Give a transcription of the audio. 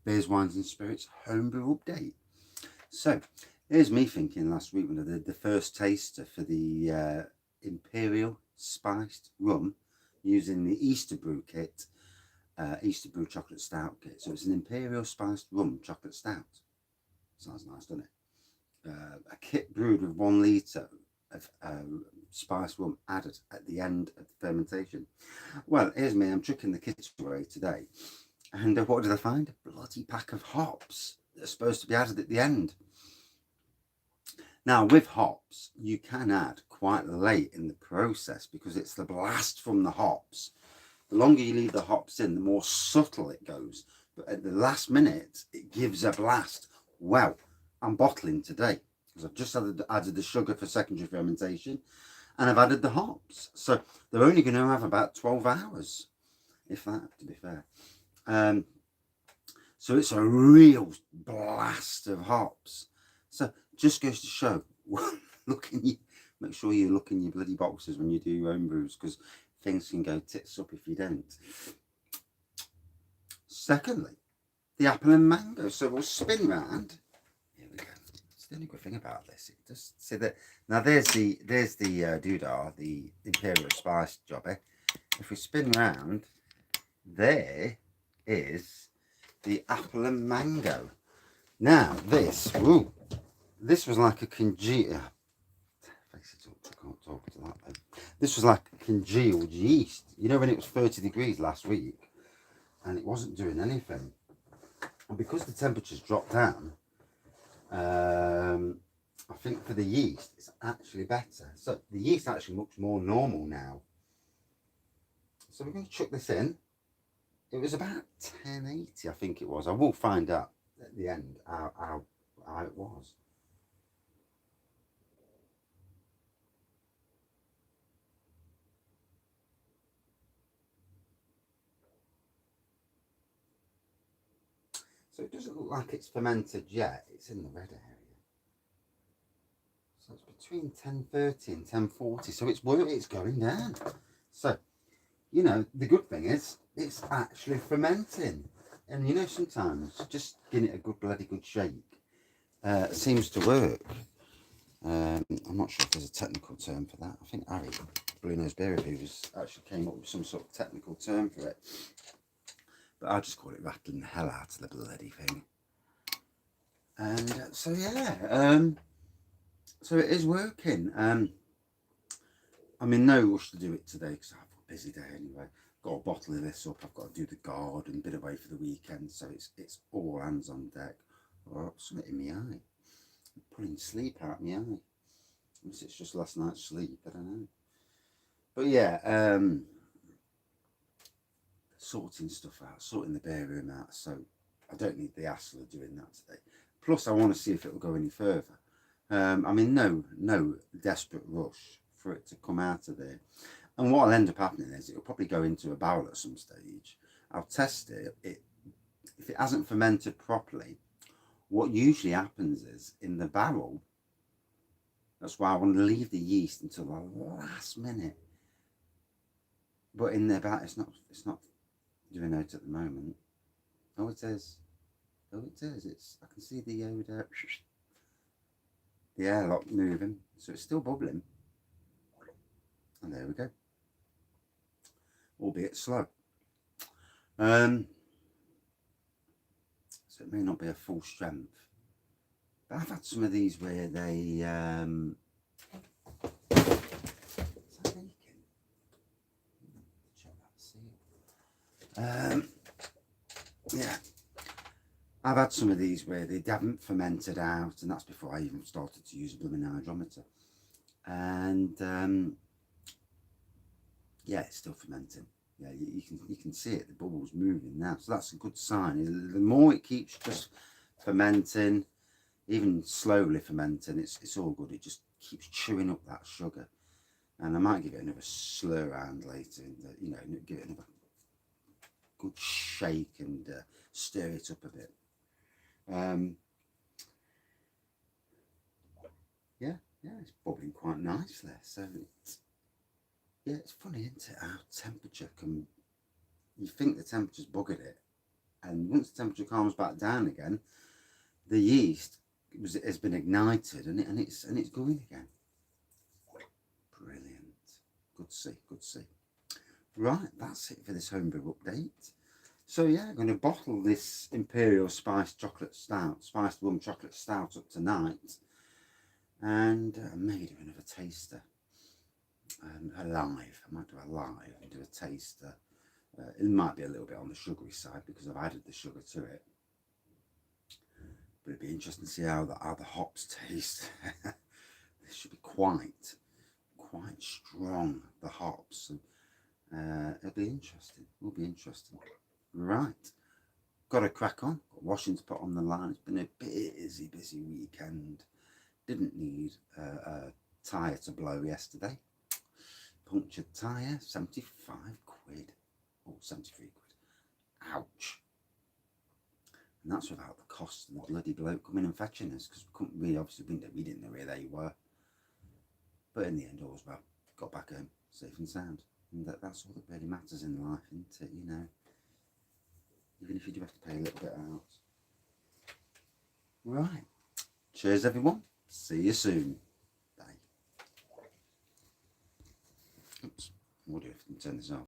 Beers, Wines and Spirits Homebrew update. So here's me thinking last week when I did the first taster for the Imperial spiced rum using the Easterbrew kit, Easterbrew chocolate stout kit. So it's an Imperial spiced rum chocolate stout. Sounds nice, doesn't it? A kit brewed with 1 litre of spiced rum added at the end of the fermentation. Well, here's me, I'm chucking the kit away today. And what did I find? A bloody pack of hops that are supposed to be added at the end. Now, with hops, you can add quite late in the process because it's the blast from the hops. The longer you leave the hops in, the more subtle it goes. But at the last minute, it gives a blast. Well, I'm bottling today because I've just added the sugar for secondary fermentation and I've added the hops. So they're only going to have about 12 hours, if that, to be fair. So it's a real blast of hops. So just goes to show, make sure you look in your bloody boxes when you do your own brews, because things can go tits up if you don't. Secondly, the apple and mango. So we'll spin round. Here we go. It's the only good thing about this. It just see that now. There's the doodah, the Imperial spice jobby. If we spin round, there is the apple and mango. Now this was like a congealed. I can't talk to that then. This was like a congealed yeast. You know when it was 30 degrees last week and it wasn't doing anything. And because the temperatures dropped down, I think for the yeast it's actually better. So the yeast actually looks more normal now. So we're going to chuck this in. It was about 1080, I think it was. I will find out at the end how it was. So it doesn't look like it's fermented yet. It's in the red area. So it's between 1030 and 1040. So it's going down. So, you know, the good thing is it's actually fermenting. And you know, sometimes just giving it a bloody good shake seems to work. I'm not sure if there's a technical term for that. I think Harry, Bruno's Beer Reviews, actually came up with some sort of technical term for it. But I just call it rattling the hell out of the bloody thing. And so yeah, so it is working. I'm in no rush to do it today because I've got a busy day anyway. Got a bottle of this up. I've got to do the garden, bit away for the weekend, so it's all hands on deck. Oh, something in my eye. I'm pulling sleep out of my eye. Unless it's just last night's sleep, I don't know. But yeah, sorting stuff out, sorting the beer room out. So I don't need the hassle of doing that today. Plus, I want to see if it will go any further. I'm in no desperate rush for it to come out of there. And what will end up happening is it'll probably go into a barrel at some stage. I'll test it. If it hasn't fermented properly, what usually happens is in the barrel, that's why I want to leave the yeast until the last minute. But in the barrel, it's not doing out at the moment. Oh, it is. Oh, it is. I can see the airlock moving, so it's still bubbling. And there we go. Albeit slow. So it may not be a full strength. But I've had some of these where they is that leaking? Check that seal. Yeah. I've had some of these where they haven't fermented out, and that's before I even started to use a blooming hydrometer. And yeah, it's still fermenting. Yeah, you can see it, the bubbles moving now. So that's a good sign. The more it keeps just fermenting, even slowly fermenting, it's all good. It just keeps chewing up that sugar. And I might give it another slur around later, and you know, give it another good shake and stir it up a bit. Yeah, it's bubbling quite nicely. So yeah, it's funny, isn't it? How temperature can, you think the temperature's buggered it, And once the temperature calms back down again, the yeast has been ignited and it's going again. Brilliant. Good to see, good to see. Right, that's it for this homebrew update. So yeah, I'm going to bottle this Imperial spiced chocolate stout, spiced rum chocolate stout up tonight, and maybe do another taster. A live. I might do a live and do a taster. It might be a little bit on the sugary side because I've added the sugar to it. But it'd be interesting to see how the hops taste. This should be quite strong, the hops. It'll be interesting. Will be interesting. Right. Got to crack on. Got washing to put on the line. It's been a busy weekend. Didn't need a tyre to blow yesterday. Punctured tyre, 75 quid. Oh, 73 quid. Ouch. And that's without the cost of the bloody bloke coming and fetching us, because we didn't know where they were. But in the end, all's well. Got back home safe and sound. And that's all that really matters in life, isn't it? You know, even if you do have to pay a little bit out. Right. Cheers, everyone. See you soon. Bye. Oops. What do I turn this off?